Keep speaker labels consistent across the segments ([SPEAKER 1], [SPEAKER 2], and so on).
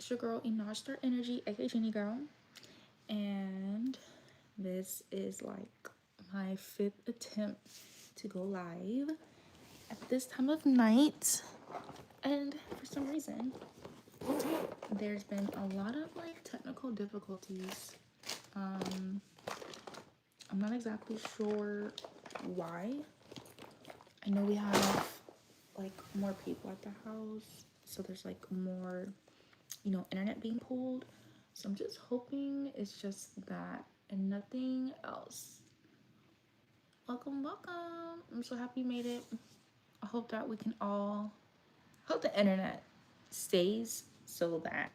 [SPEAKER 1] It's your girl Einaj Star Energy, aka Genie Girl, and this is like my 5th attempt to go live at this time of night. And for some reason, there's been a lot of like technical difficulties. I'm not exactly sure why. I know we have like more people at the house, so there's like more, internet being pulled. So I'm just hoping it's just that and nothing else. Welcome, welcome. I'm so happy you made it. I hope that we can all hope the internet stays so that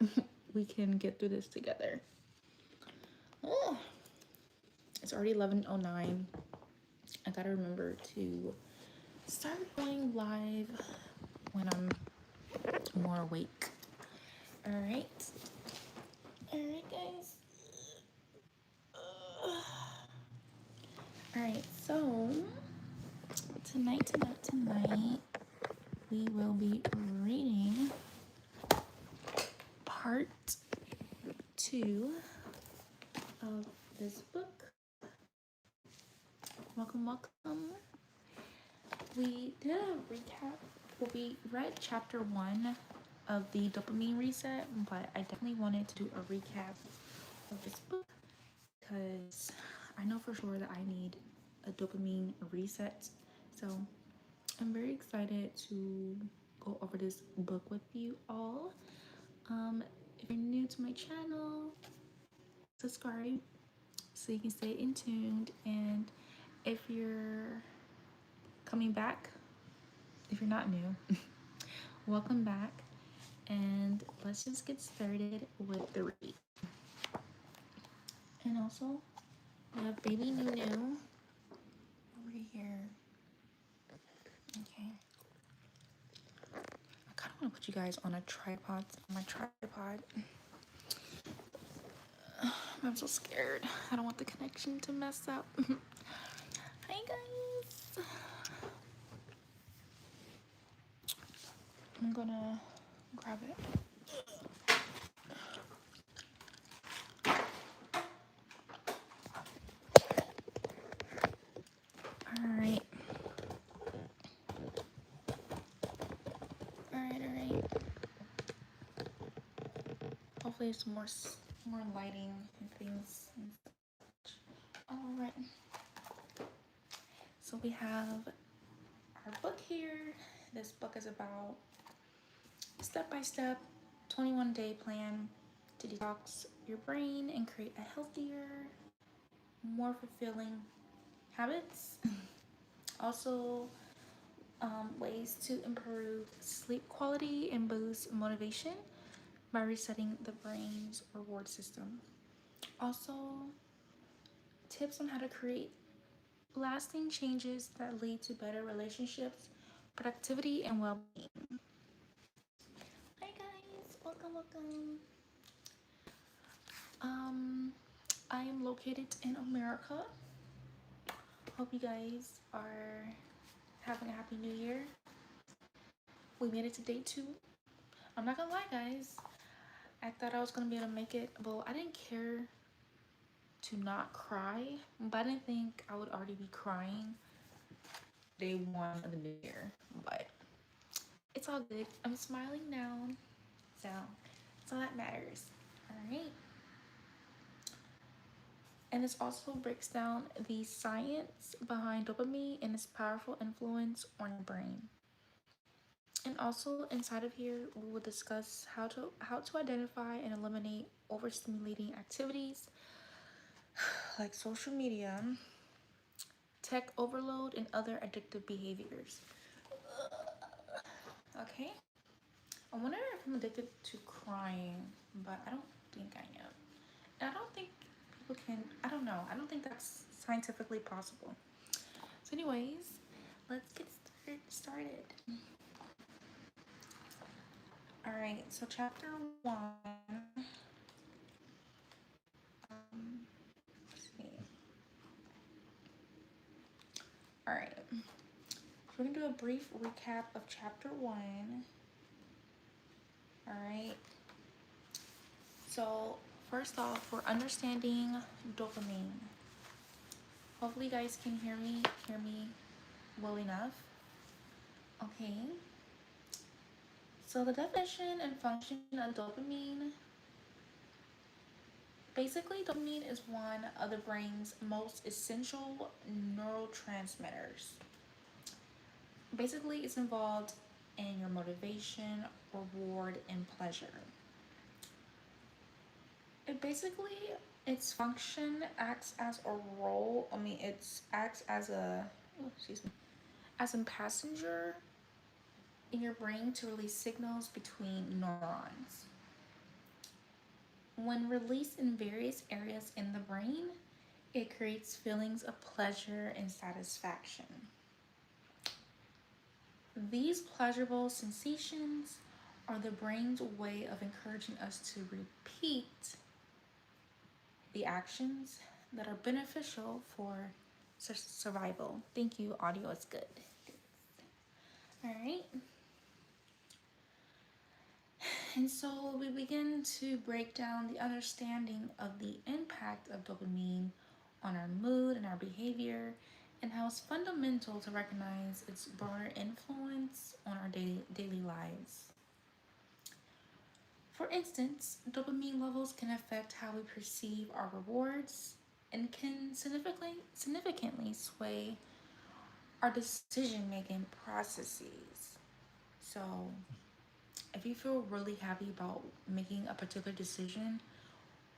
[SPEAKER 1] we can get through this together. Oh, it's already 11:09. I gotta remember to start going live when I'm more awake. All right, guys. All right, so tonight, we will be reading part 2 of this book. Welcome, welcome. We did a recap. Well, we read chapter 1 of the Dopamine Reset, but I definitely wanted to do a recap of this book because I know for sure that I need a dopamine reset. So I'm very excited to go over this book with you all. If you're new to my channel, subscribe so you can stay in tuned. And if you're coming back, if you're not new, welcome back. And let's just get started with the read. And also, we have baby Nunu over here. Okay. I kind of want to put you guys on a tripod, I'm so scared. I don't want the connection to mess up. Hi guys. I'm gonna grab it. Alright. Hopefully there's more lighting and things and such. Alright. So we have our book here. This book is about step-by-step 21-day plan to detox your brain and create a healthier, more fulfilling habits. Also, ways to improve sleep quality and boost motivation by resetting the brain's reward system. Also, tips on how to create lasting changes that lead to better relationships, productivity, and well-being. Hi guys, welcome, welcome. I am located in America. Hope you guys are having a happy new year. We made it to day 2. I'm not gonna lie, guys. I thought I was gonna be able to make it. Well, I didn't care to not cry, but I didn't think I would already be crying day 1 of the new year. But it's all good. I'm smiling now, so that's all that matters. All right. And this also breaks down the science behind dopamine and its powerful influence on your brain. And also inside of here, we will discuss how to identify and eliminate overstimulating activities like social media, tech overload, and other addictive behaviors. Okay? I wonder if I'm addicted to crying, but I don't think I am. And I don't think people can, I don't know. I don't think that's scientifically possible. So anyways, let's get started. All right, so chapter 1. Let's see. All right, so we're gonna do a brief recap of chapter 1. All right, So first off, we're understanding dopamine. Hopefully you guys can hear me well enough. Okay. So the definition and function of dopamine. Basically, dopamine is one of the brain's most essential neurotransmitters. Basically, it's involved in your motivation, reward, and pleasure. It basically, its function acts as a role. It acts as as a passenger in your brain to release signals between neurons. When released in various areas in the brain, it creates feelings of pleasure and satisfaction. These pleasurable sensations are the brain's way of encouraging us to repeat the actions that are beneficial for survival. Thank you, audio is good. All right. And so we begin to break down the understanding of the impact of dopamine on our mood and our behavior, and how it's fundamental to recognize its broader influence on our daily lives. For instance, dopamine levels can affect how we perceive our rewards and can significantly sway our decision making processes. So, if you feel really happy about making a particular decision,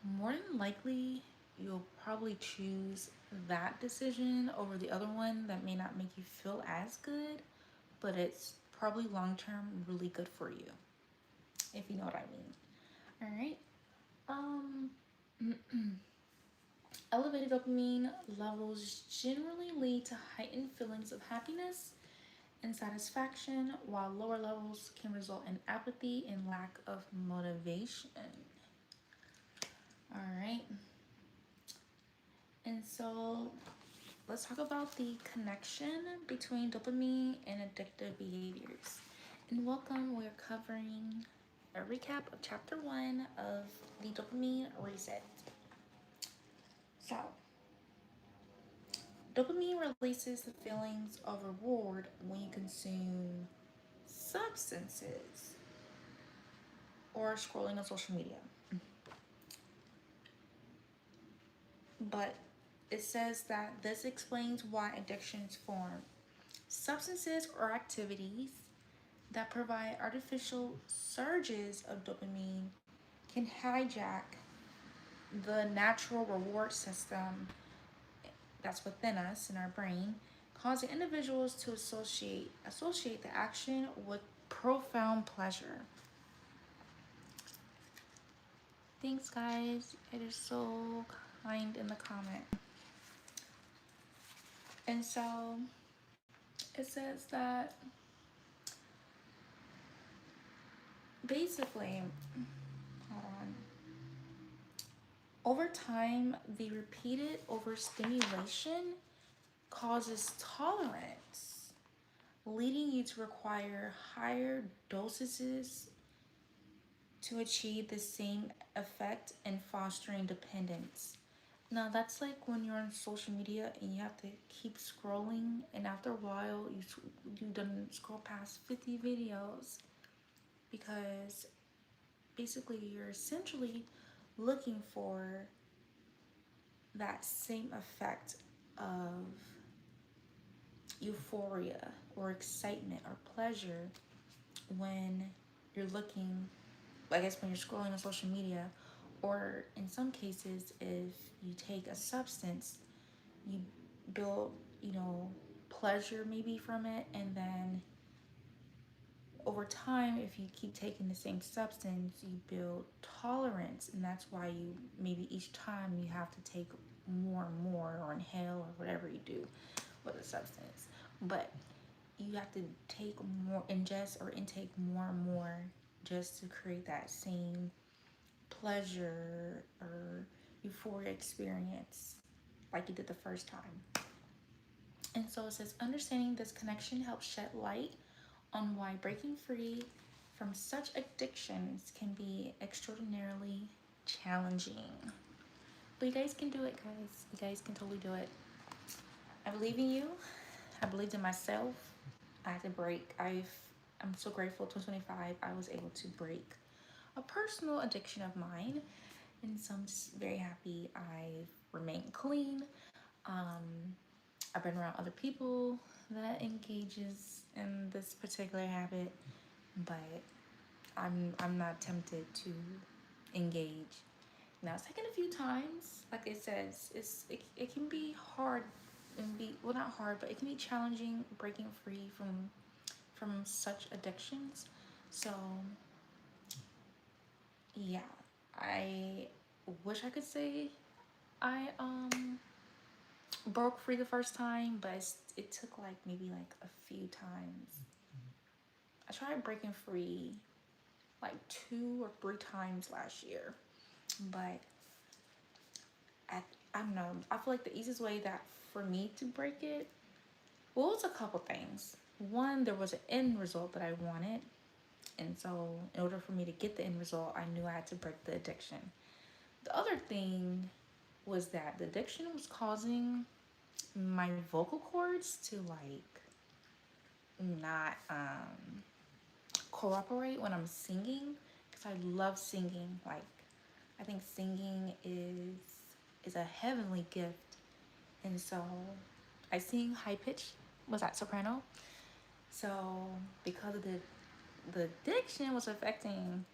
[SPEAKER 1] more than likely you'll probably choose that decision over the other one that may not make you feel as good, but it's probably long term really good for you, if you know what I mean. All right. Um, Elevated dopamine levels generally lead to heightened feelings of happiness and satisfaction, while lower levels can result in apathy and lack of motivation. All right. And so let's talk about the connection between dopamine and addictive behaviors. And welcome, we're covering a recap of chapter 1 of the Dopamine Reset. So, dopamine releases the feelings of reward when you consume substances or scrolling on social media. But it says that this explains why addictions form. Substances or activities that provide artificial surges of dopamine can hijack the natural reward system that's within us in our brain, causing individuals to associate the action with profound pleasure. Thanks, guys. It is so kind in the comment. And so it says that basically, hold on. Over time, the repeated overstimulation causes tolerance, leading you to require higher dosages to achieve the same effect and fostering dependence. Now, that's like when you're on social media and you have to keep scrolling, and after a while, you done scroll past 50 videos because basically you're essentially looking for that same effect of euphoria or excitement or pleasure when you're looking, I guess, when you're scrolling on social media, or in some cases, if you take a substance, you build, pleasure maybe from it, and then over time, if you keep taking the same substance, you build tolerance, and that's why you maybe each time you have to take more and more or inhale or whatever you do with a substance. But you have to take more, ingest or intake more and more just to create that same pleasure or euphoria experience like you did the first time. And so it says, understanding this connection helps shed light on why breaking free from such addictions can be extraordinarily challenging. But you guys can do it, guys. You guys can totally do it. I believe in you. I believed in myself. I had to break. I'm so grateful 2025 I was able to break a personal addiction of mine. And so I'm just very happy I've remained clean. Um, I've been around other people that engages in this particular habit, but I'm not tempted to engage. Now it's taken a few times. Like it says, it can be hard and be well not hard, but it can be challenging breaking free from such addictions. So yeah, I wish I could say I broke free the first time, but it took like maybe like a few times. I tried breaking free like 2 or 3 times last year, but I, I don't know. I feel like the easiest way that for me to break it, well, it was a couple things. One, there was an end result that I wanted, and so in order for me to get the end result, I knew I had to break the addiction. The other thing was that the addiction was causing my vocal cords to like not cooperate when I'm singing because I love singing. Like I think singing is a heavenly gift, and so I sing high pitch. Was that soprano? So because of the addiction was affecting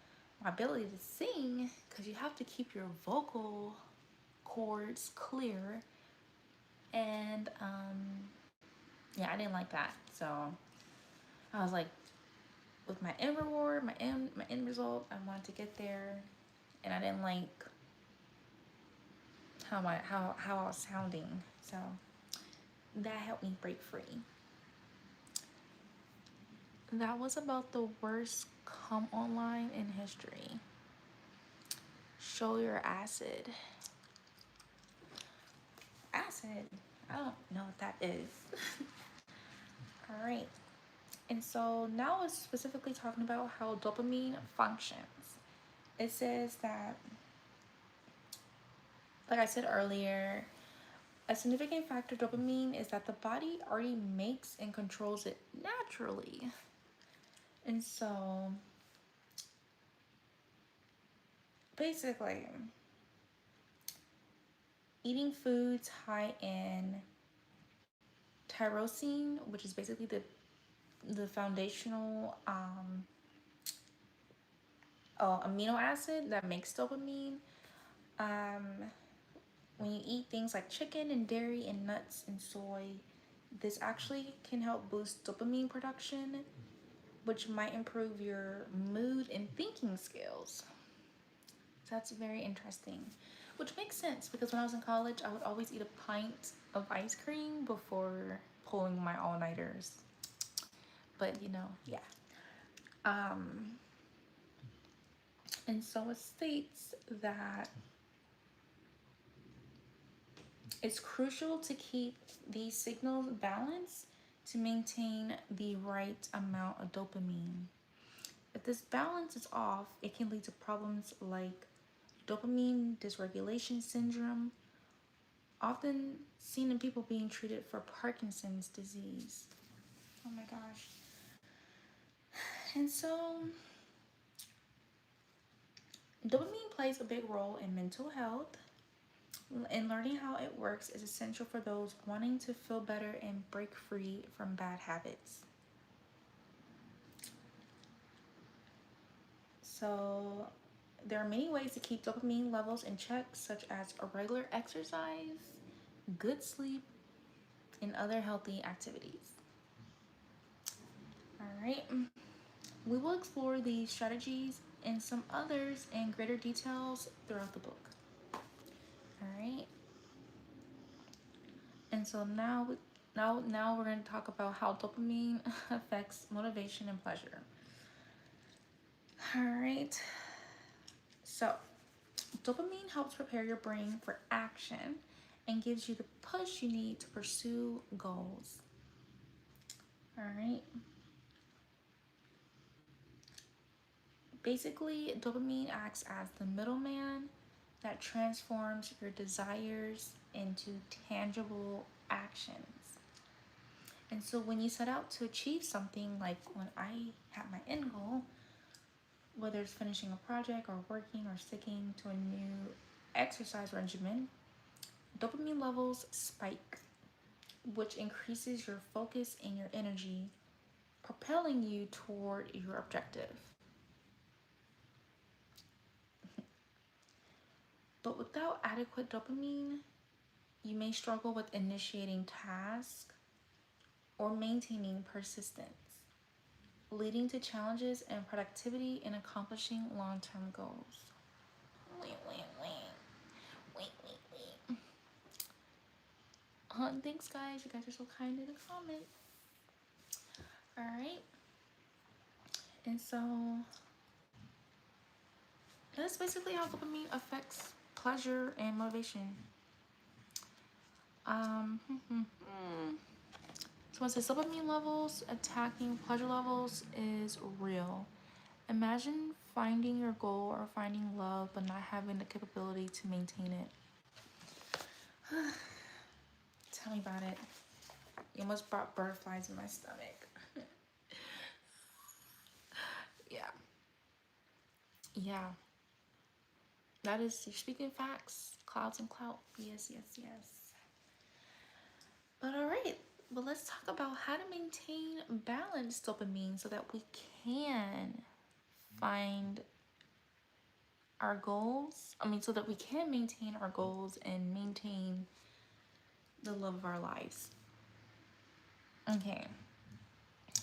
[SPEAKER 1] my ability to sing, because you have to keep your vocal cords clear, and yeah, I didn't like that. So I was like, with my end reward, my end result, I wanted to get there, and I didn't like how I was sounding. So that helped me break free. That was about the worst come online in history. Show your acid. Acid. I don't know what that is. All right. And so now it's specifically talking about how dopamine functions. It says that, like I said earlier, a significant factor of dopamine is that the body already makes and controls it naturally. And so basically, eating foods high in tyrosine, which is basically the foundational amino acid that makes dopamine. Um, when you eat things like chicken and dairy and nuts and soy, this actually can help boost dopamine production, which might improve your mood and thinking skills. So that's very interesting, which makes sense because when I was in college, I would always eat a pint of ice cream before pulling my all nighters. But yeah. Um, and so it states that it's crucial to keep these signals balanced to maintain the right amount of dopamine. If this balance is off, it can lead to problems like dopamine dysregulation syndrome, often seen in people being treated for Parkinson's disease. Oh my gosh. And so, dopamine plays a big role in mental health, and learning how it works is essential for those wanting to feel better and break free from bad habits. So, there are many ways to keep dopamine levels in check, such as a regular exercise, good sleep, and other healthy activities. All right, we will explore these strategies and some others in greater details throughout the book. All right, and so now we're going to talk about how dopamine affects motivation and pleasure. All right, so dopamine helps prepare your brain for action and gives you the push you need to pursue goals. All right. Basically, dopamine acts as the middleman that transforms your desires into tangible actions. And so when you set out to achieve something, like when I had my end goal, whether it's finishing a project or working or sticking to a new exercise regimen, dopamine levels spike, which increases your focus and your energy, propelling you toward your objective. But without adequate dopamine, you may struggle with initiating tasks or maintaining persistence, leading to challenges in productivity and accomplishing long-term goals. Wait. Thanks, guys. You guys are so kind in the comment. All right. And so that's basically how dopamine affects pleasure and motivation. Um, so once the dopamine levels attacking pleasure levels is real. Imagine finding your goal or finding love but not having the capability to maintain it. Tell me about it. You almost brought butterflies in my stomach. Yeah. That is, you're speaking facts. Clouds and clout. Yes. But all right. But let's talk about how to maintain balanced dopamine so that we can find our goals. So that we can maintain our goals and maintain the love of our lives. Okay.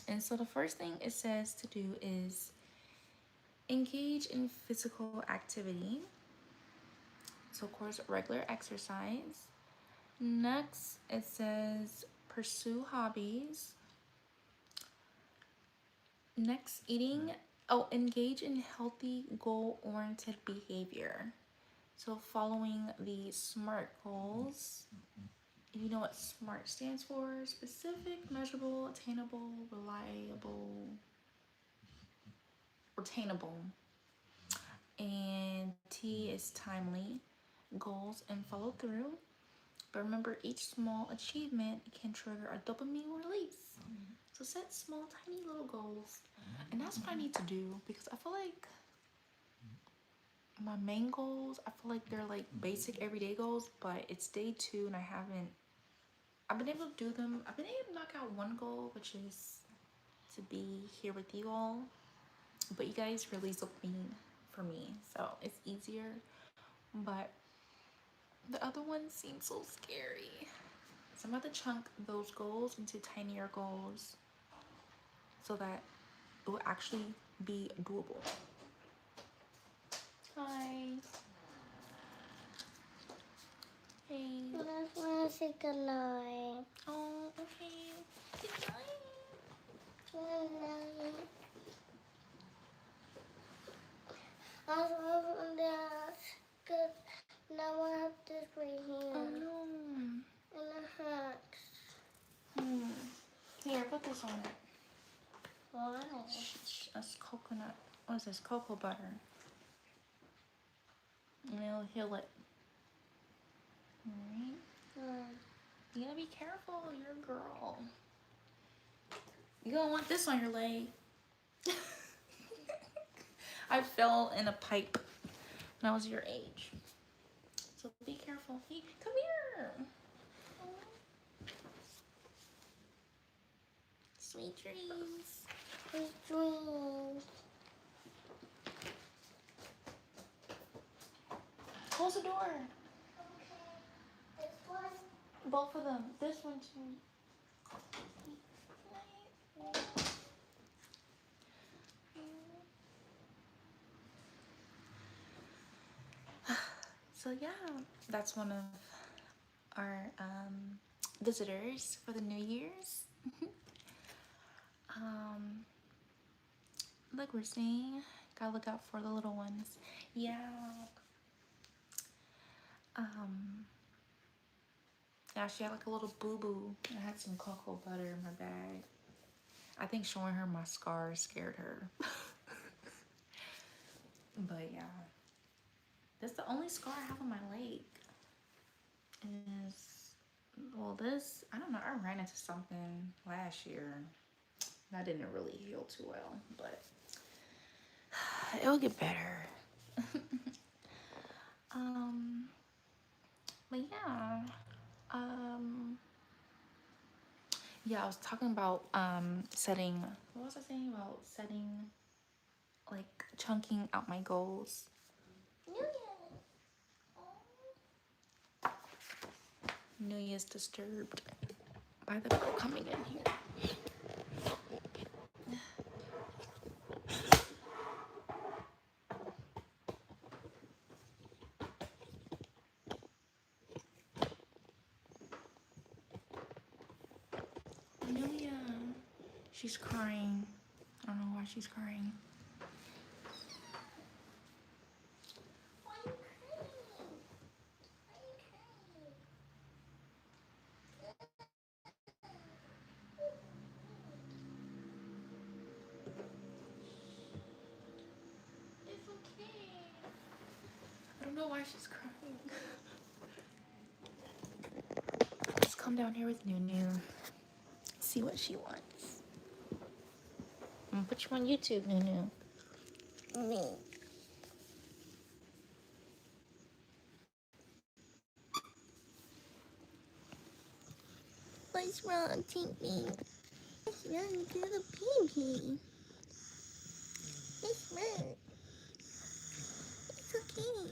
[SPEAKER 1] And so the first thing it says to do is engage in physical activity. So, of course, regular exercise. Next, it says pursue hobbies. Next, engage in healthy, goal-oriented behavior. So, following the SMART goals. You know what SMART stands for? Specific, measurable, attainable, reliable, attainable. And T is timely, goals, and follow through. But remember, each small achievement can trigger a dopamine release. So set small, tiny little goals. And that's what I need to do, because I feel like my main goals, I feel like they're like basic everyday goals, but it's day 2 and I've been able to do them. I've been able to knock out one goal, which is to be here with you all. But you guys release dopamine for me, so it's easier. But the other ones seem so scary. So I'm about to chunk those goals into tinier goals so that it will actually be doable. Hi. Hey.
[SPEAKER 2] I just want to say goodnight.
[SPEAKER 1] Oh, okay. Good night.
[SPEAKER 2] Good night. I was on that. Good. Now I have this right here.
[SPEAKER 1] Oh no.
[SPEAKER 2] And a hat.
[SPEAKER 1] Here, put this on it.
[SPEAKER 2] Why?
[SPEAKER 1] That's coconut. What is this? Cocoa butter. And it'll heal it. Alright. You gotta be careful. You're a girl. You don't want this on your leg. I fell in a pipe when I was your age. So be careful. Hey, come here. Sweet dreams.
[SPEAKER 2] Sweet dreams.
[SPEAKER 1] Close the door.
[SPEAKER 2] Okay. This one?
[SPEAKER 1] Both of them. This one too. So yeah, that's one of our visitors for the New Year's. Like we're saying, gotta look out for the little ones. Yeah. Yeah, she had like a little boo-boo. I had some cocoa butter in my bag. I think showing her my scars scared her. But yeah. That's the only scar I have on my leg. Is, well, this, I don't know, I ran into something last year that didn't really heal too well, but it'll get better. um, but yeah, um, yeah, I was talking about setting. What was I saying about setting, like chunking out my goals? Nuya's disturbed by the girl coming in here. Nuya, she's crying. I don't know why she's crying.
[SPEAKER 2] Why are you crying? Why are you crying?
[SPEAKER 1] It's okay. I don't know why she's crying. Let's come down here with Nunu. See what she wants. I'm gonna put you on YouTube, Nunu.
[SPEAKER 2] Me. What's wrong, Tinky? What's wrong to the baby? It's wrong. It's okay.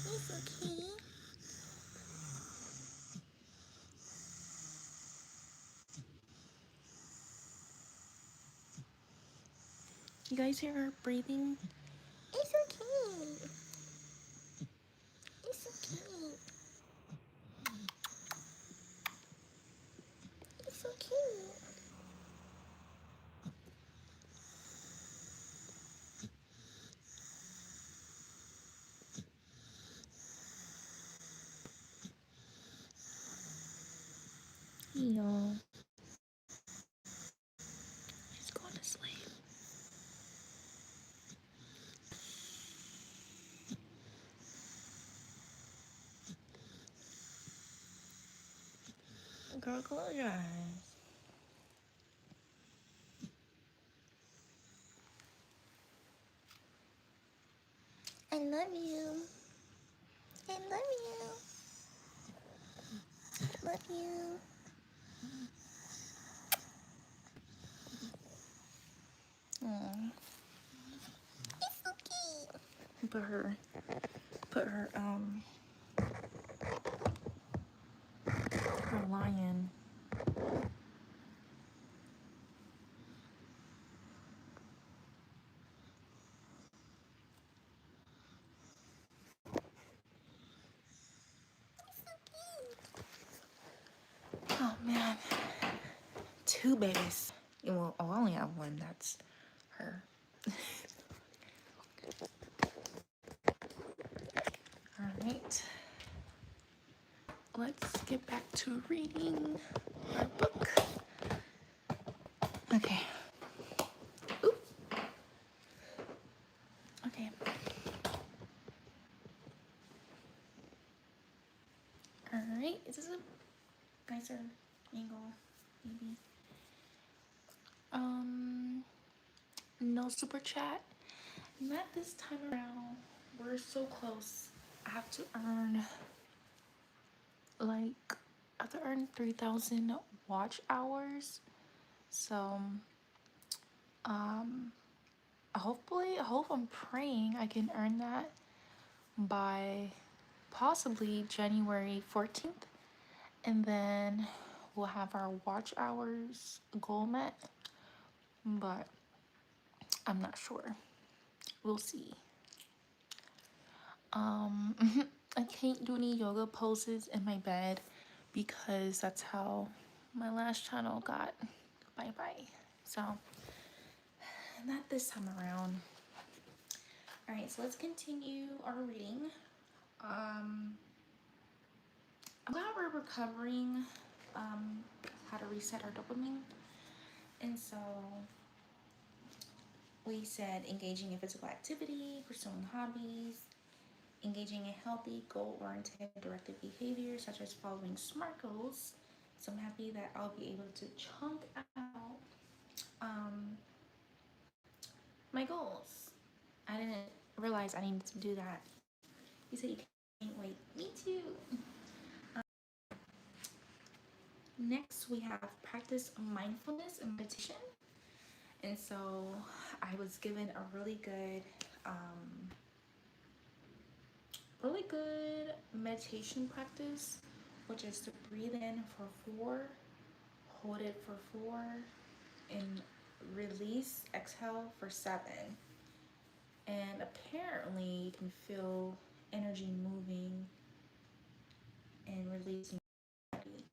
[SPEAKER 2] It's okay.
[SPEAKER 1] You guys hear her breathing?
[SPEAKER 2] It's okay. It's okay. It's okay.
[SPEAKER 1] Yo, she's going to sleep. Girl, close your eyes.
[SPEAKER 2] I love you. I love you. Love you.
[SPEAKER 1] Aww.
[SPEAKER 2] It's okay.
[SPEAKER 1] Her lion. Oh man, two babies. Well, I only have one. That's her. All right. Let's get back to reading our book. Okay. Oop. Okay. All right. Is this a nicer angle? Maybe. No super chat. Not this time around. We're so close. I have to earn like I have to earn 3,000 watch hours. So I hope I'm praying I can earn that by possibly January 14th, and then we'll have our watch hours goal met, but I'm not sure. We'll see. I can't do any yoga poses in my bed because that's how my last channel got bye-bye. So not this time around. All right, so let's continue our reading. I'm glad we're recovering how to reset our dopamine. And so we said engaging in physical activity, pursuing hobbies, engaging in healthy, goal-oriented, directed behaviors such as following SMART goals. So I'm happy that I'll be able to chunk out um, my goals. I didn't realize I needed to do that. You said you can't wait. Me too. Next, we have practice mindfulness and meditation. And so I was given a really good meditation practice, which is to breathe in for 4, hold it for 4, and release, exhale for 7. And apparently you can feel energy moving and releasing your body.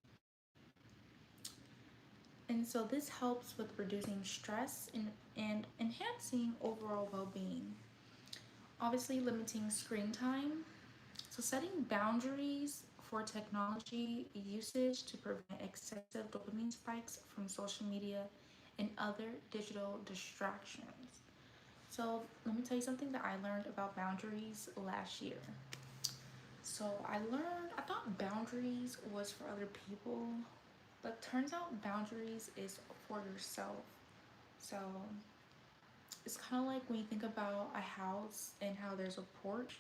[SPEAKER 1] And so this helps with reducing stress and enhancing overall well-being. Obviously limiting screen time. So setting boundaries for technology usage to prevent excessive dopamine spikes from social media and other digital distractions. So let me tell you something that I learned about boundaries last year. So I thought boundaries was for other people, but turns out boundaries is for yourself. So it's kind of like when you think about a house and how there's a porch.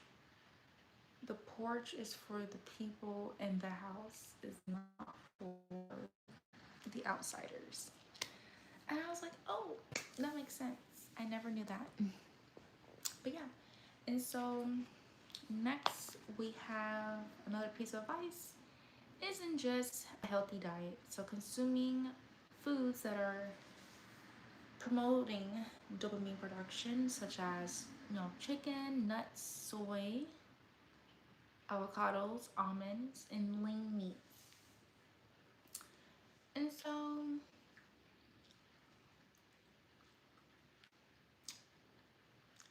[SPEAKER 1] The porch is for the people in the house, is not for the outsiders. And I was like, oh, that makes sense. I never knew that. But yeah. And so next we have another piece of advice isn't just a healthy diet. So consuming foods that are promoting dopamine production, such as chicken, nuts, soy, avocados, almonds, and lean meats. And so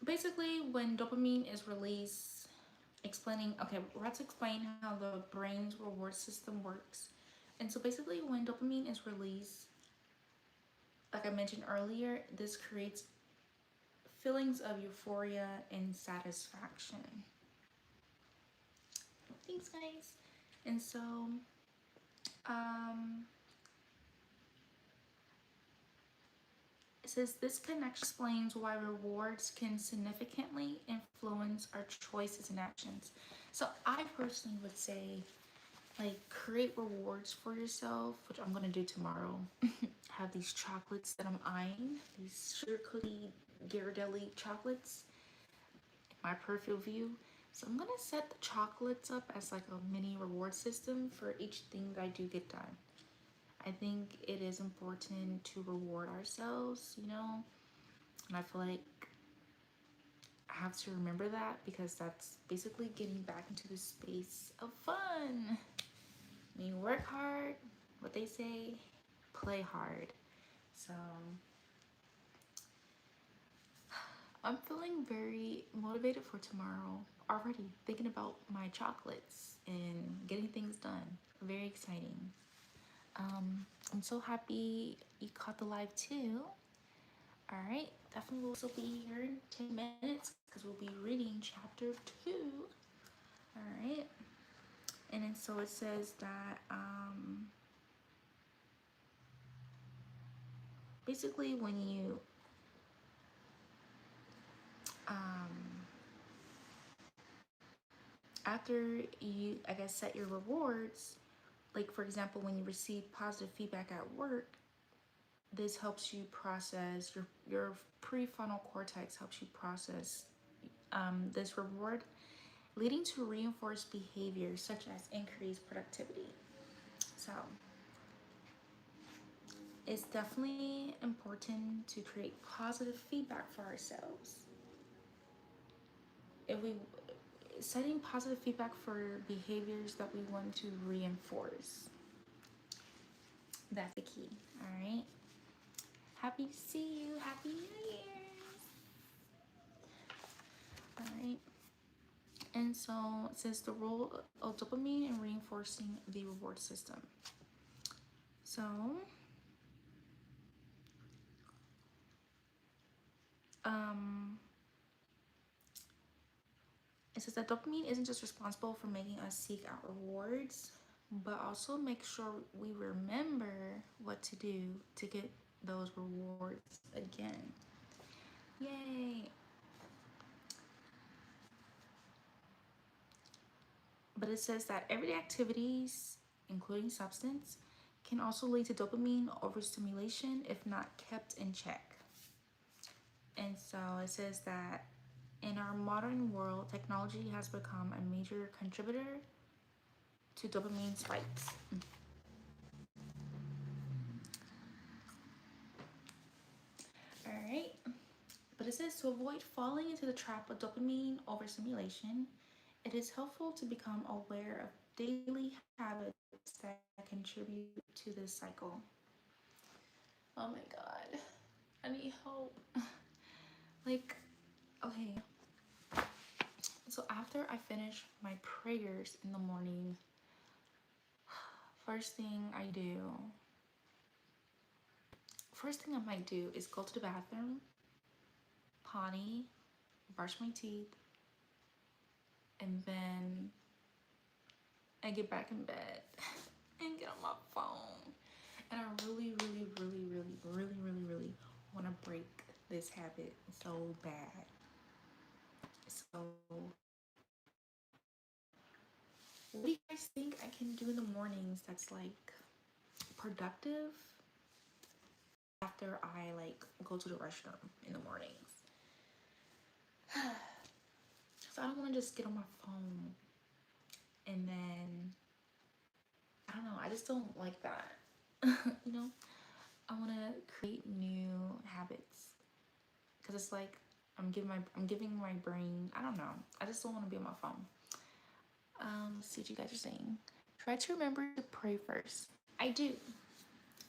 [SPEAKER 1] basically when dopamine is released, let's explain how the brain's reward system works. And so basically when dopamine is released, like I mentioned earlier, this creates feelings of euphoria and satisfaction. Thanks, guys. And so, um, it says this connection explains why rewards can significantly influence our choices and actions. So, I personally would say, like, create rewards for yourself, which I'm gonna do tomorrow. Have these chocolates that I'm eyeing, these sugar cookie Ghirardelli chocolates, my peripheral view. So I'm gonna set the chocolates up as like a mini reward system for each thing that I do get done. I think it is important to reward ourselves, and I feel like I have to remember that because that's basically getting back into the space of fun. When you work hard, what they say, play hard. So I'm feeling very motivated for tomorrow already, thinking about my chocolates and getting things done. Very exciting. I'm so happy you caught the live too. All right, definitely will still be here in 10 minutes because we'll be reading chapter 2. All right, and then so it says that basically when you after you, I guess, set your rewards, like for example, when you receive positive feedback at work, this helps you process your prefrontal cortex helps you process this reward, leading to reinforced behaviors such as increased productivity. So it's definitely important to create positive feedback for ourselves. If we setting positive feedback for behaviors that we want to reinforce, that's the key. All right. Happy to see you. Happy New Year's. All right. And so it says the role of dopamine in reinforcing the reward system. So, Um, it says that dopamine isn't just responsible for making us seek out rewards, but also make sure we remember what to do to get those rewards again. Yay! But it says that everyday activities, including substance, can also lead to dopamine overstimulation if not kept in check. And so it says that in our modern world, technology has become a major contributor to dopamine spikes. All right. But it says to avoid falling into the trap of dopamine overstimulation, it is helpful to become aware of daily habits that contribute to this cycle. Oh my god. I need help. Like, okay. So after I finish my prayers in the morning, first thing I do, first thing I might do is go to the bathroom, potty, brush my teeth, and then I get back in bed and get on my phone. And I really, really, really, really, really, really, really want to break this habit so bad. So, what do you guys think I can do in the mornings that's like productive after I like go to the restroom in the mornings? So I don't want to just get on my phone and then I don't know. I just don't like that. You know, I want to create new habits because it's like I'm giving my brain. I don't know. I just don't want to be on my phone. Let's see what you guys are saying. Try to remember to pray first. I do.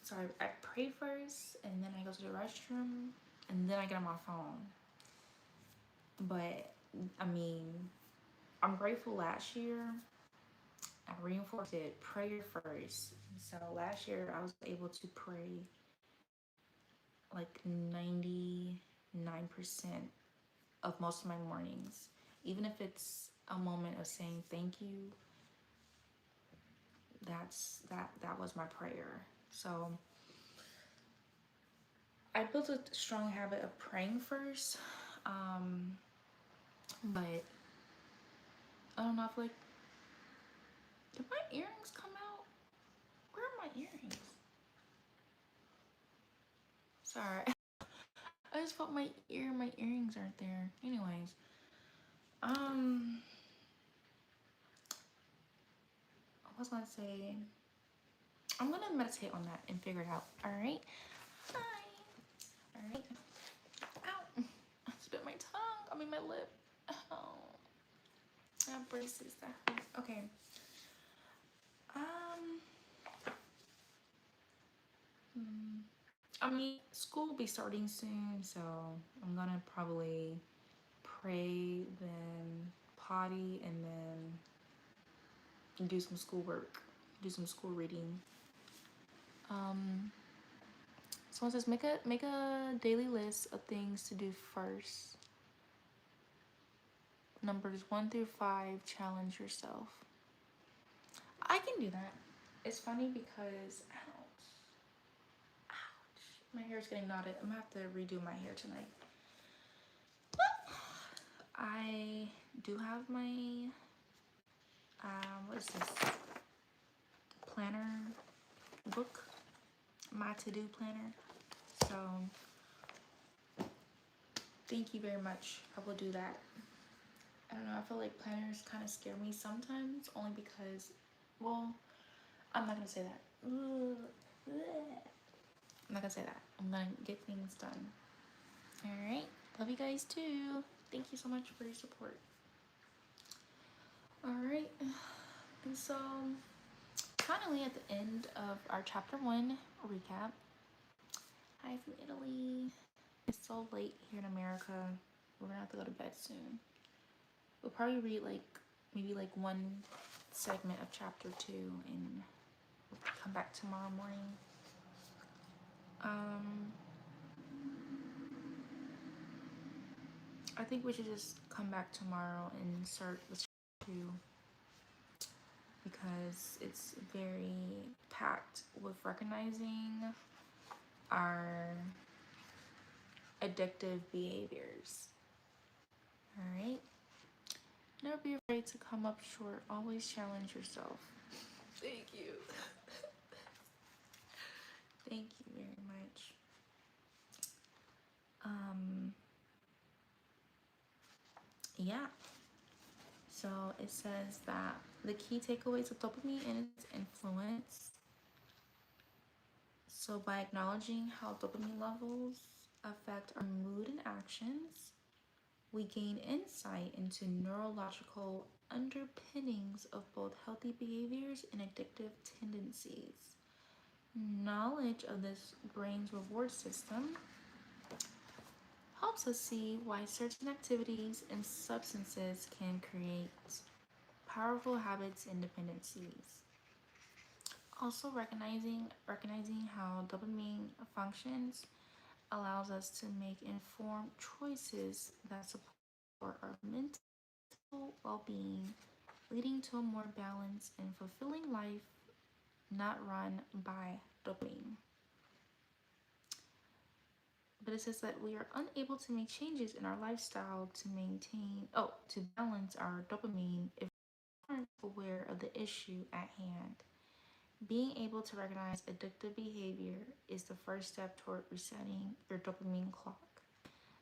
[SPEAKER 1] So I pray first, and then I go to the restroom, and then I get on my phone. But I mean, I'm grateful last year I reinforced it prayer first. So last year I was able to pray like 99% of most of my mornings. Even if it's a moment of saying thank you, that was my prayer. So I built a strong habit of praying first. But I don't know, I feel like did my earrings come out? Where are my earrings? Sorry. I just felt my earrings aren't there. Anyways. I was gonna say I'm gonna meditate on that and figure it out. Alright? Hi. Alright. Ow. I spit my tongue. I mean my lip. Oh. I have braces that hurt. Okay. I mean, school will be starting soon, so I'm gonna probably pray, then potty, and then do some schoolwork, do some school reading. Someone says make a daily list of things to do first. Numbers 1 through 5. Challenge yourself. I can do that. It's funny because ouch, my hair's getting knotted. I'm gonna have to redo my hair tonight. I do have my what is this? Planner book, my to-do planner. So thank you very much. I will do that. I don't know, I feel like planners kind of scare me sometimes only because, well, I'm not gonna say that. I'm not gonna say that. I'm gonna get things done. Alright, love you guys too. Thank you so much for your support. Alright, and so finally at the end of our chapter 1 recap. Hi from Italy. It's so late here in America. We're gonna have to go to bed soon. We'll probably read like maybe like one segment of chapter 2 and come back tomorrow morning. I think we should just come back tomorrow and start with 2 because it's very packed with recognizing our addictive behaviors. All right. Never be afraid to come up short. Always challenge yourself. Thank you. Thank you very much. Yeah. So it says that the key takeaways of dopamine and its influence. So by acknowledging how dopamine levels affect our mood and actions, we gain insight into neurological underpinnings of both healthy behaviors and addictive tendencies. Knowledge of this brain's reward system helps us see why certain activities and substances can create powerful habits and dependencies. Also, recognizing how dopamine functions allows us to make informed choices that support our mental well-being, leading to a more balanced and fulfilling life, not run by dopamine. But it says that we are unable to make changes in our lifestyle to balance our dopamine if we aren't aware of the issue at hand. Being able to recognize addictive behavior is the first step toward resetting your dopamine clock.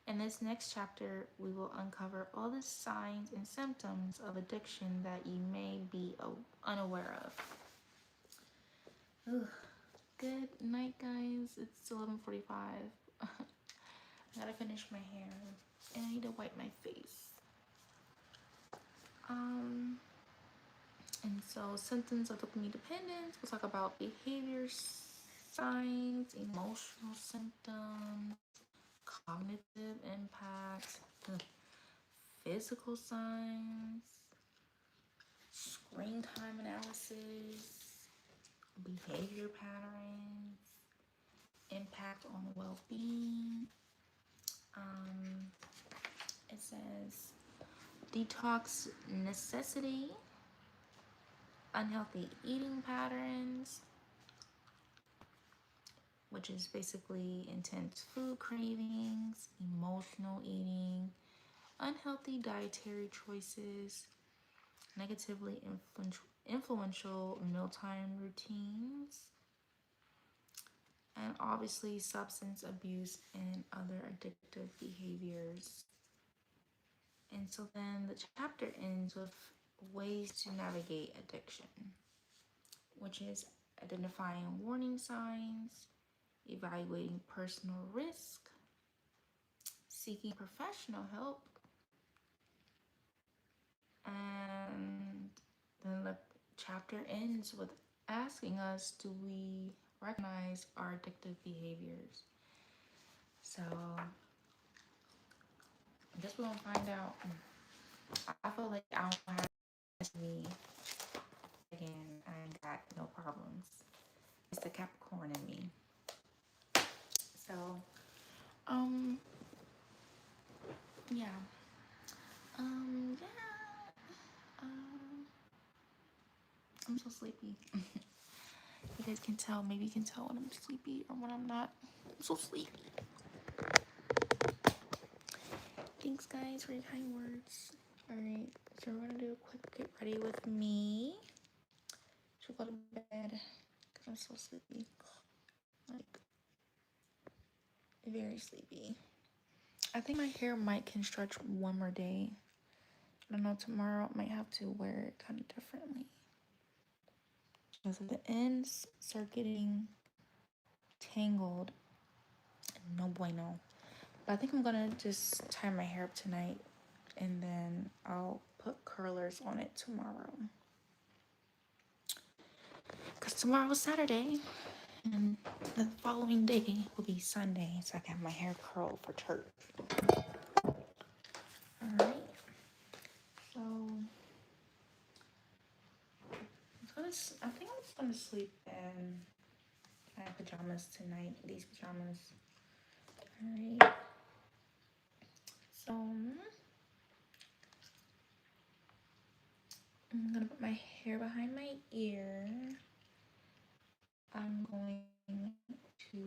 [SPEAKER 1] In this next chapter, we will uncover all the signs and symptoms of addiction that you may be unaware of. Ugh. Good night, guys. It's 11:45. I gotta finish my hair and I need to wipe my face. And so symptoms of dopamine dependence, we'll talk about behavior signs, emotional symptoms, cognitive impact, physical signs, screen time analysis, behavior patterns, impact on well-being. It says detox necessity, unhealthy eating patterns, which is basically intense food cravings, emotional eating, unhealthy dietary choices, negatively influential mealtime routines, and obviously substance abuse and other addictive behaviors. And so then the chapter ends with ways to navigate addiction, which is identifying warning signs, evaluating personal risk, seeking professional help, and then the chapter ends with asking us, do we recognize our addictive behaviors? So I guess we're gonna find out. I feel like I don't have to be again. I ain't got no problems. It's the Capricorn in me. So, yeah. Yeah. I'm so sleepy. You guys can tell, maybe you can tell when I'm sleepy or when I'm not. I'm so sleepy. Thanks, guys, for your kind words. Alright, so we're gonna do a quick get ready with me to go to bed because I'm so sleepy. Like, very sleepy. I think my hair can stretch one more day. I don't know, tomorrow I might have to wear it kind of differently. Because if the ends start getting tangled, no bueno. But I think I'm gonna just tie my hair up tonight and then I'll put curlers on it tomorrow. Because tomorrow is Saturday and the following day will be Sunday, so I can have my hair curled for church. Alright. So I think I'm just gonna sleep in my pajamas tonight. These pajamas. Alright. So I'm gonna put my hair behind my ear. I'm going to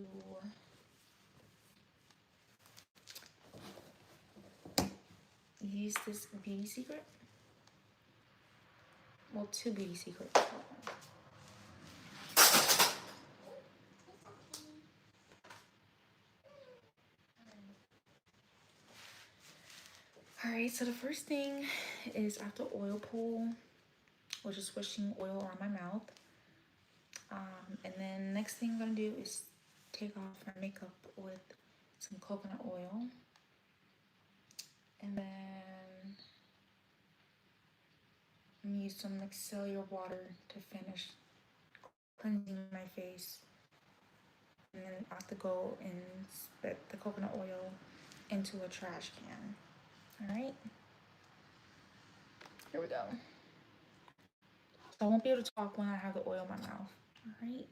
[SPEAKER 1] use this beauty secret. Well, two beauty secrets. Alright, so the first thing is after oil pull, or just swishing oil around my mouth. And then next thing I'm gonna do is take off my makeup with some coconut oil. And then I'm gonna use some micellar water to finish cleansing my face. And then I have to go and spit the coconut oil into a trash can. Alright, here we go. So I won't be able to talk when I have the oil in my mouth. Alright.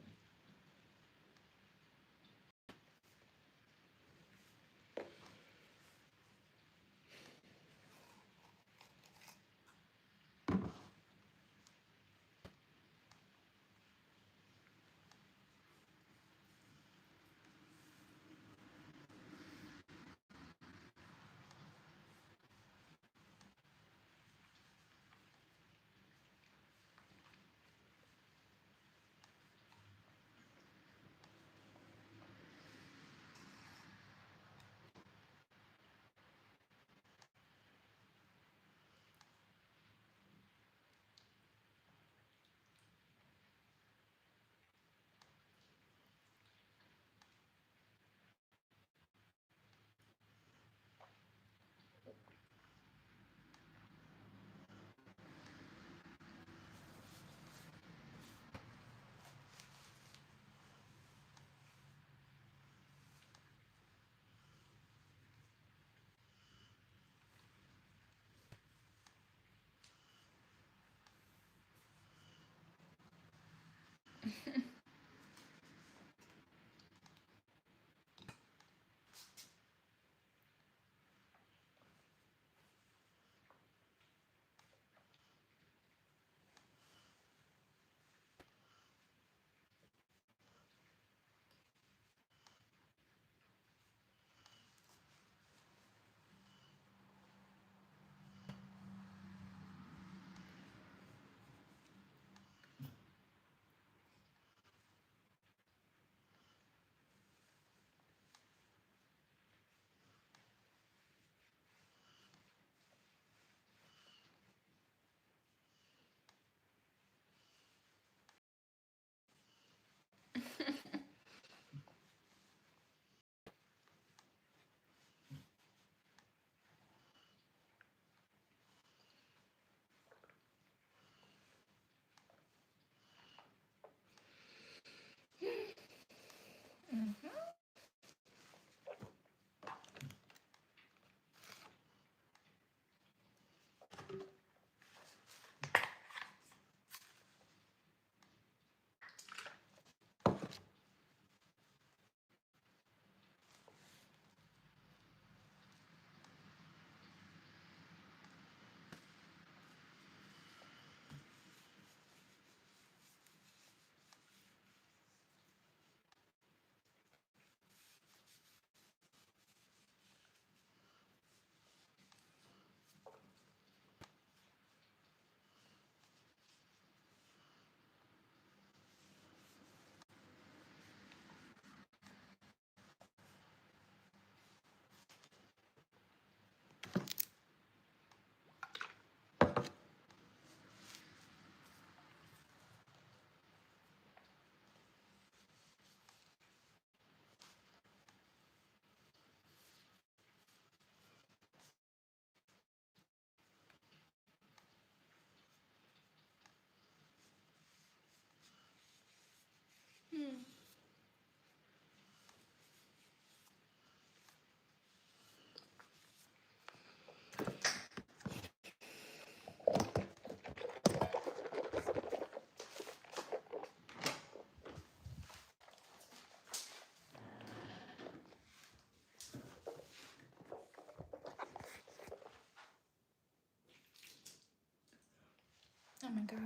[SPEAKER 1] Oh my god.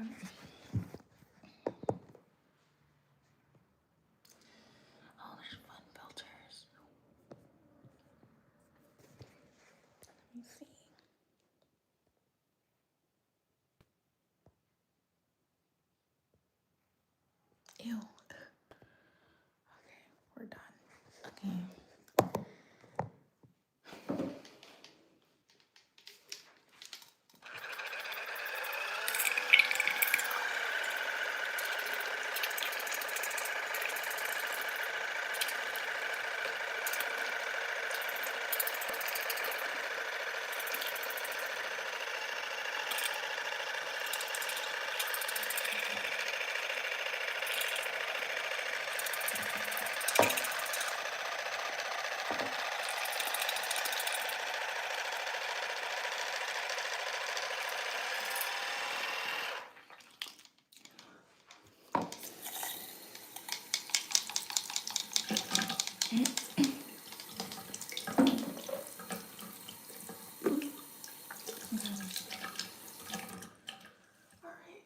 [SPEAKER 1] Oh, there's fun filters. Let me see. Ew. Okay, we're done. Okay. All right.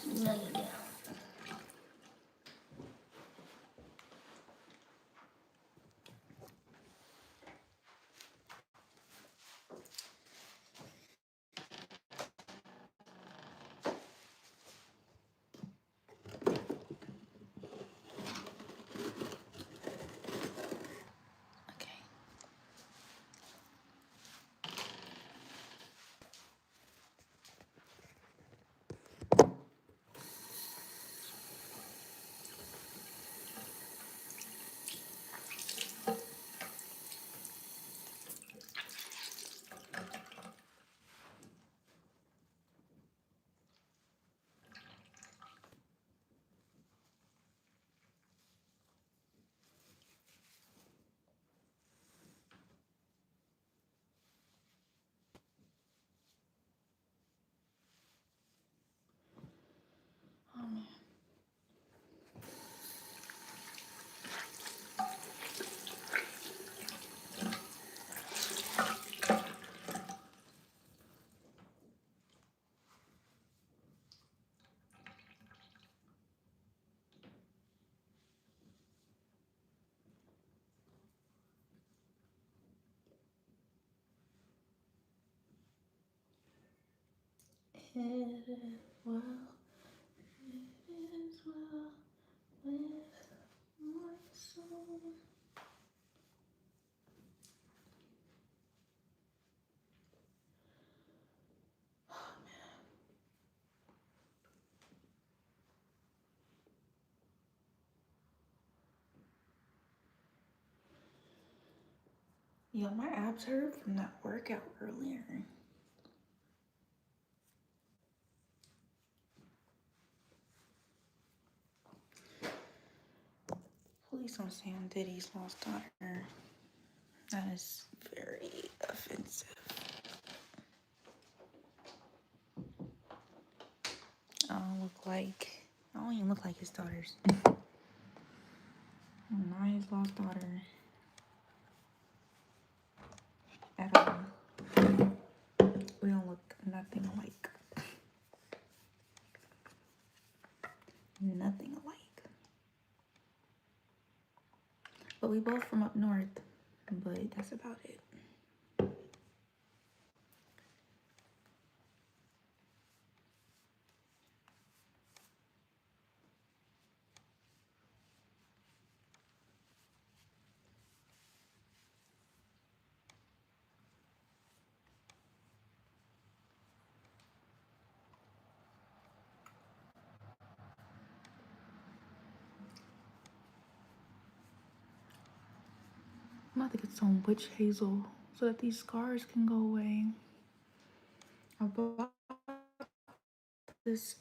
[SPEAKER 2] No, you don't.
[SPEAKER 1] Okay. Oh man. It is well. It is well with my soul. Oh man. Yo, my abs hurt from that workout earlier. Police on Sam Diddy's lost daughter. That is very offensive. I don't even look like his daughters. Not his lost daughter at all. We don't look nothing alike. Nothing alike. But we both from up north. But that's about it. I'm about to get some witch hazel so that these scars can go away. I bought this.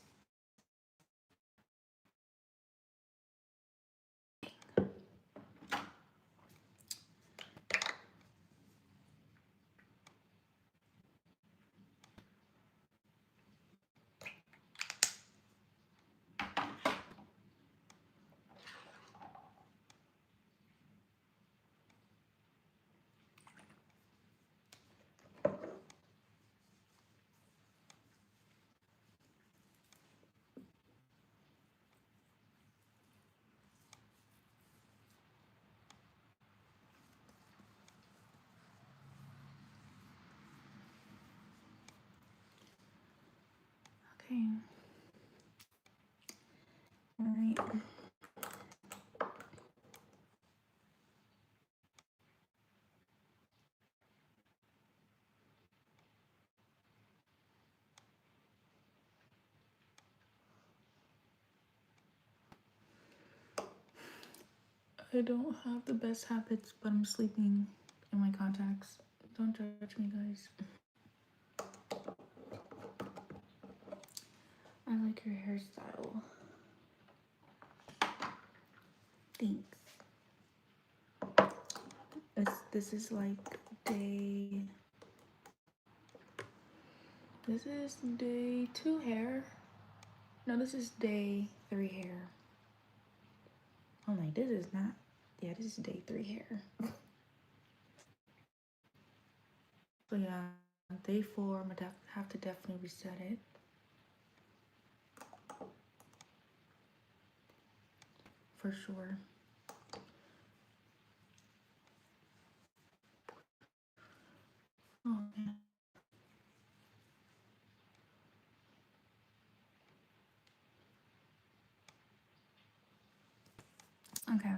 [SPEAKER 1] Okay. All right. I don't have the best habits, but I'm sleeping in my contacts. Don't judge me, guys. I like your hairstyle. Thanks. This is like day. This is day 2 hair. No, this is day 3 hair. I'm like, this is not. Yeah, this is day 3 hair. So yeah, day 4, I'm gonna have to definitely reset it. For sure. Oh man. Okay.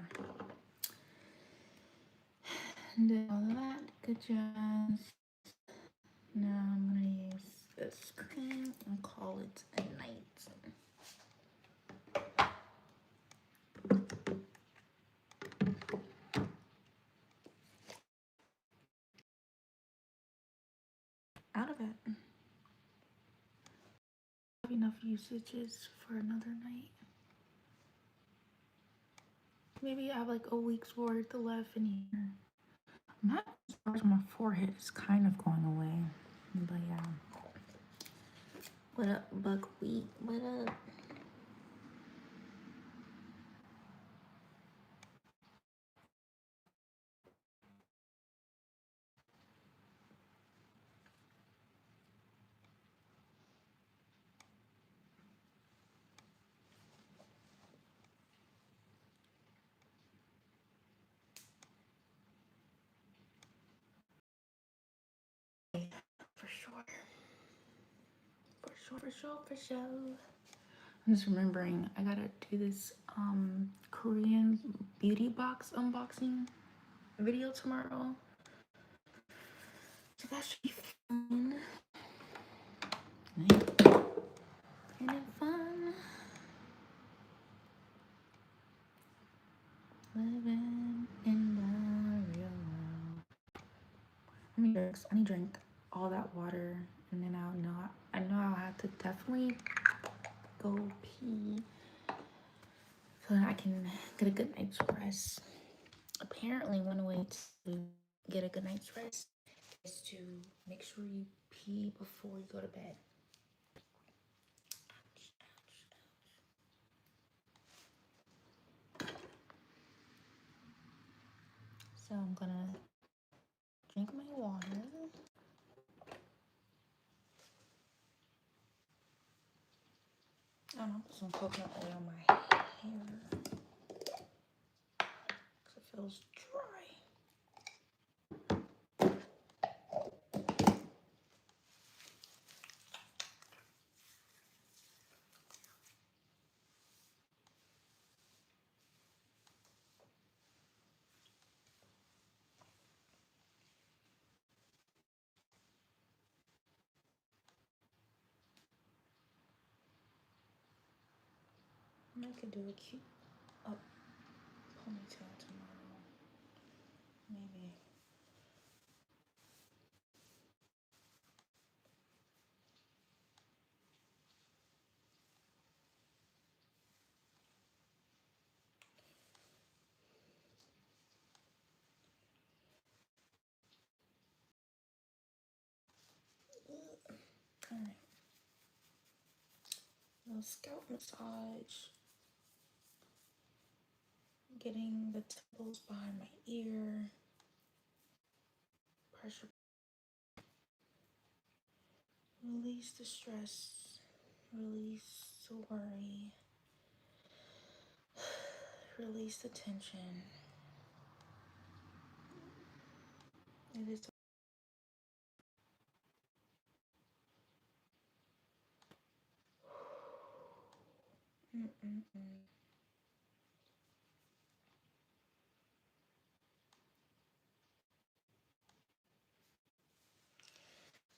[SPEAKER 1] And then all of that good jazz. Now I'm gonna use this cream and call it a night. Out of it. Have enough usages for another night. Maybe I have like a week's worth left in here. My scars on my forehead is kind of going away. But yeah. What up, buckwheat? What up? For sure. For sure. I'm just remembering I gotta do this Korean beauty box unboxing video tomorrow. So that should be fun. And fun. Living in the real world. I need to drink all that water, and then I know I'll have to definitely go pee so that I can get a good night's rest. Apparently, one way to get a good night's rest is to make sure you pee before you go to bed. So I'm gonna drink my water. I don't know, put some coconut oil on my hair because it feels dry. I could do a cute up ponytail tomorrow. Maybe. All right. Little scalp massage. Getting the temples behind my ear. Pressure. Release the stress. Release the worry. Release the tension. It is.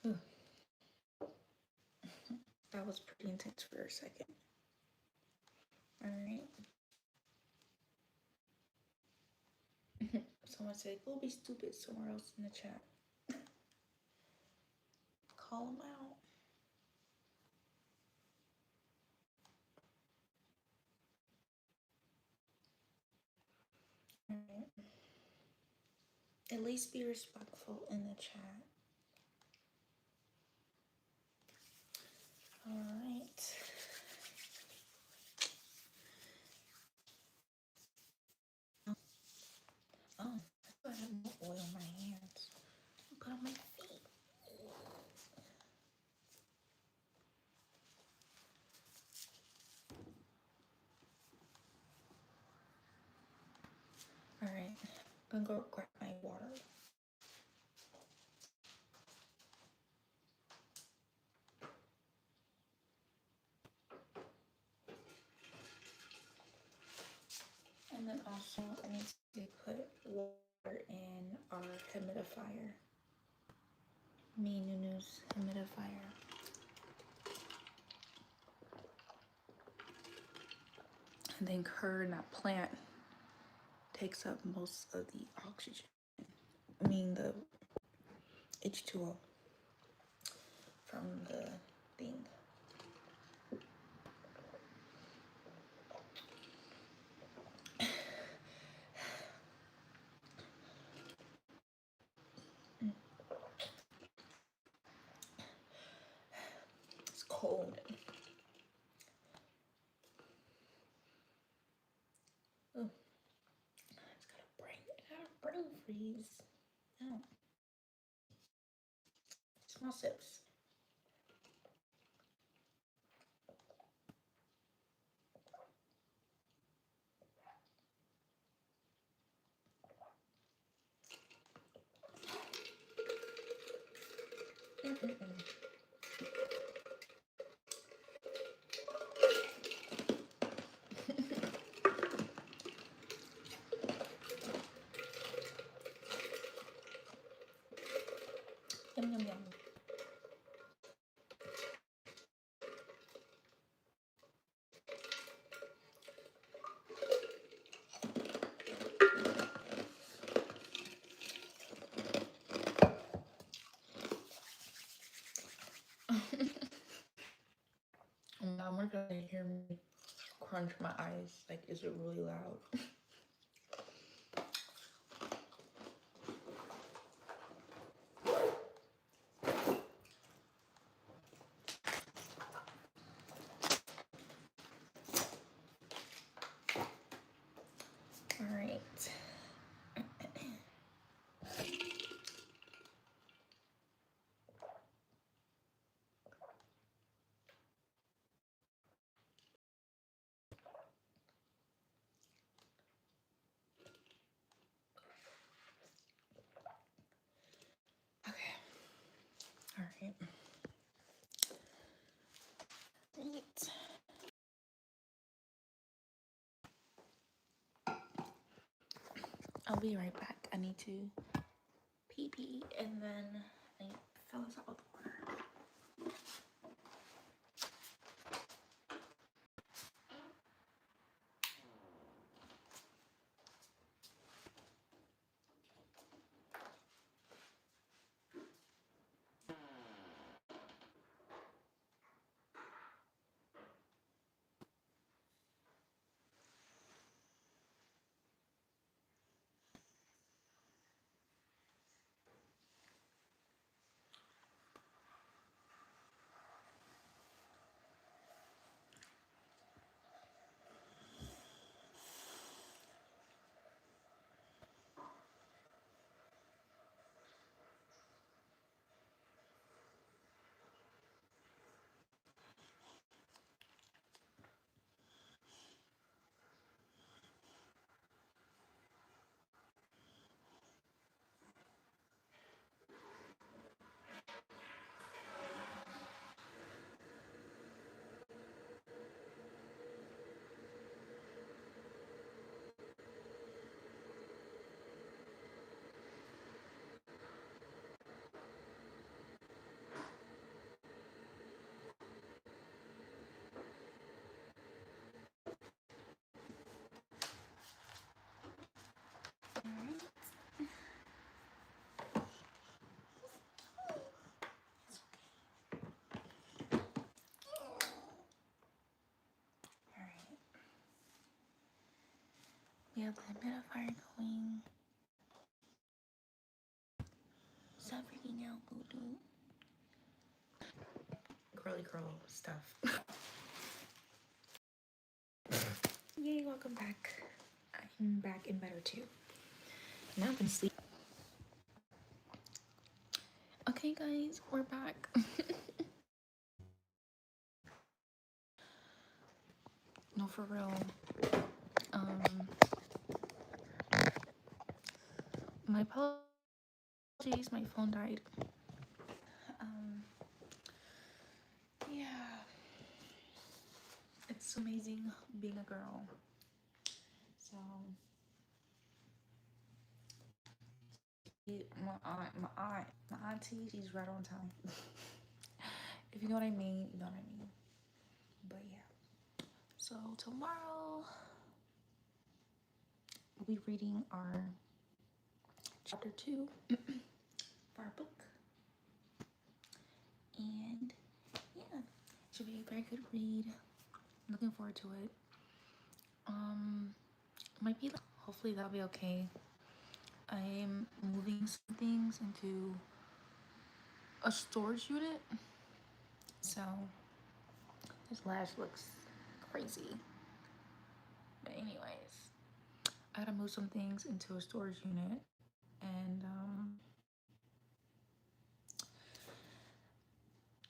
[SPEAKER 1] Ooh, that was pretty intense for a second. All right. Someone said, go be stupid somewhere else in the chat. Call them out. All right. At least be respectful in the chat. All right. Oh, I have no oil on my hands. Put on my feet. All right. I'm gonna go grab my water. And then also, I need to put water in our humidifier. Me Nunu's humidifier. I think her and that plant takes up most of the oxygen. I mean the H2O from the thing. It's cold. Oh, it's got a brain freeze. Oh. Small sips. Yum, yum, yum. I'm not gonna hear me crunch my eyes. Like, is it really loud? All right. Okay. All right. Right. I'll be right back. I need to pee pee and then I fill this out with water. We have the humidifier going. Stop freaking out, boo doo. Curly curl stuff. Yay, welcome back. I'm back and better too. Now I'm gonna sleep. Okay, guys, we're back. No, for real. My apologies, my phone died. Yeah, it's amazing being a girl. So, my auntie, she's right on time. If you know what I mean, you know what I mean. But yeah, so tomorrow we'll be reading our chapter 2 for our book, and yeah, it should be a very good read. Looking forward to it. Might be, hopefully that'll be okay. I'm moving some things into a storage unit, so this lash looks crazy. But anyways, I gotta move some things into a storage unit, and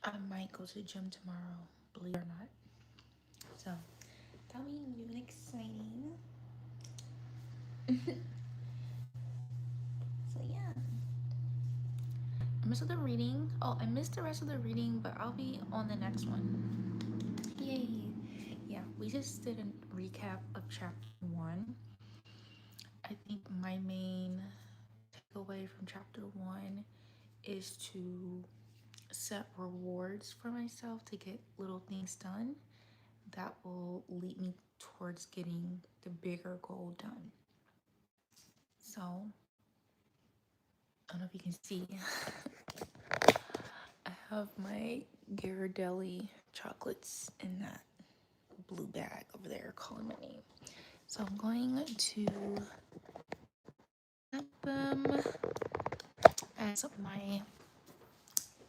[SPEAKER 1] I might go to the gym tomorrow, believe it or not. So that'll be new and exciting. So yeah, I missed the reading. Oh, I missed the rest of the reading, but I'll be on the next one. Yay! Yeah, we just did a recap of chapter 1. I think my main takeaway from chapter 1 is to set rewards for myself to get little things done that will lead me towards getting the bigger goal done. So, I don't know if you can see. I have my Ghirardelli chocolates in that blue bag over there calling my name. So I'm going to have them as my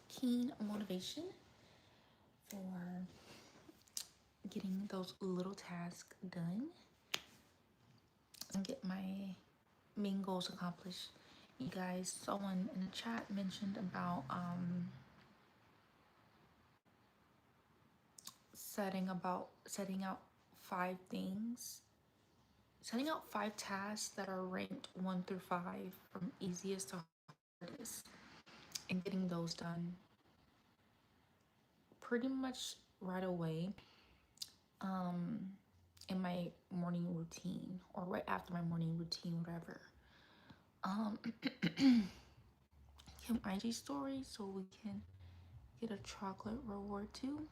[SPEAKER 1] keen motivation for getting those little tasks done and get my main goals accomplished. You guys, someone in the chat mentioned about setting out 5 tasks that are ranked 1 through 5 from easiest to hardest, and getting those done pretty much right away in my morning routine or right after my morning routine, whatever. Kim IG story so we can get a chocolate reward too.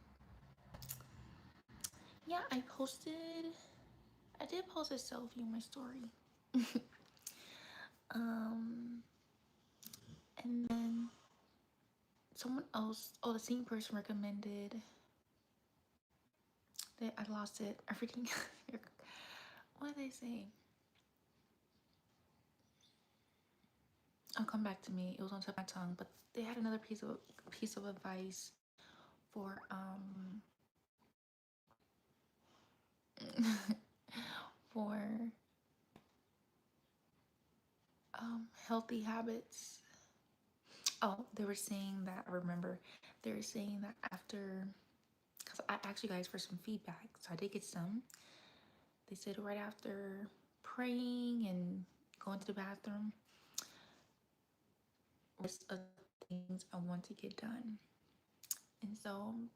[SPEAKER 1] Yeah, I did post a selfie in my story. And then someone else, the same person recommended that I lost it. I freaking what did they say? I'll come back to me. It was on top of my tongue, but they had another piece of advice for for healthy habits. Oh, they were saying that, I remember, they were saying that after, because I asked you guys for some feedback, so I did get some. They said right after praying and going to the bathroom, list of things I want to get done. And so I'm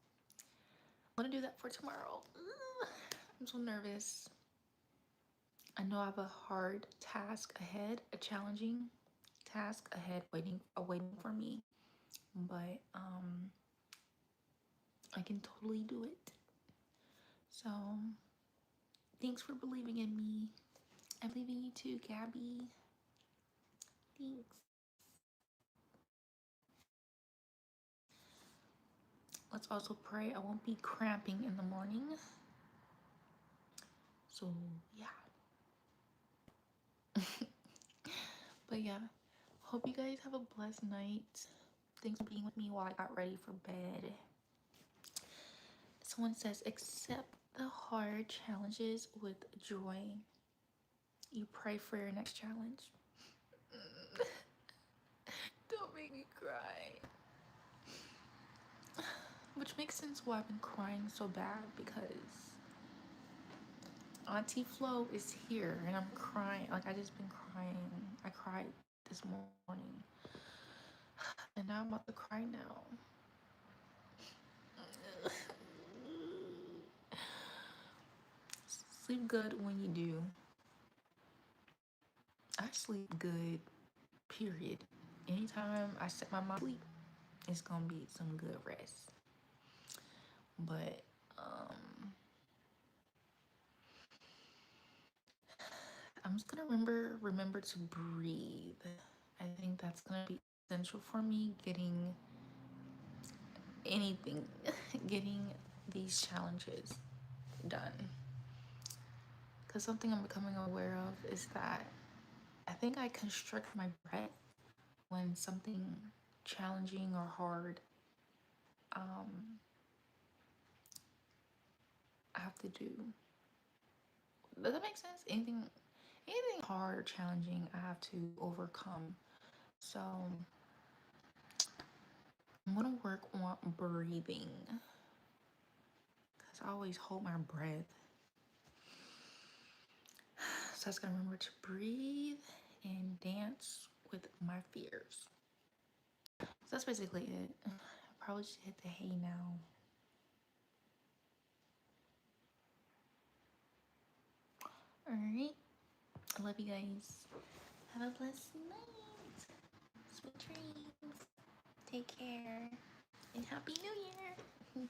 [SPEAKER 1] gonna do that for tomorrow. I'm so nervous. I know I have a hard task ahead, a challenging task ahead waiting for me, but I can totally do it. So thanks for believing in me. I believe in you too, Gabby. Thanks. Let's also pray I won't be cramping in the morning. So yeah. But yeah, hope you guys have a blessed night. Thanks for being with me while I got ready for bed. Someone says, accept the hard challenges with joy. You pray for your next challenge. Don't make me cry. Which makes sense why I've been crying so bad, because Auntie Flo is here and I'm crying. Like, I just been crying. I cried this morning. And now I'm about to cry now. Sleep good when you do. I sleep good, period. Anytime I set my mind to sleep, it's gonna be some good rest. But I'm just gonna remember to breathe. I think that's gonna be essential for me getting anything, getting these challenges done. Because something I'm becoming aware of is that I think I constrict my breath when something challenging or hard I have to do. Does that make sense? Anything hard or challenging I have to overcome. So I'm gonna work on breathing, because I always hold my breath. So I was gonna remember to breathe and dance with my fears. So that's basically it. I probably should hit the hay now. Alright. I love you guys. Have a blessed night. Sweet dreams. Take care. And Happy New Year.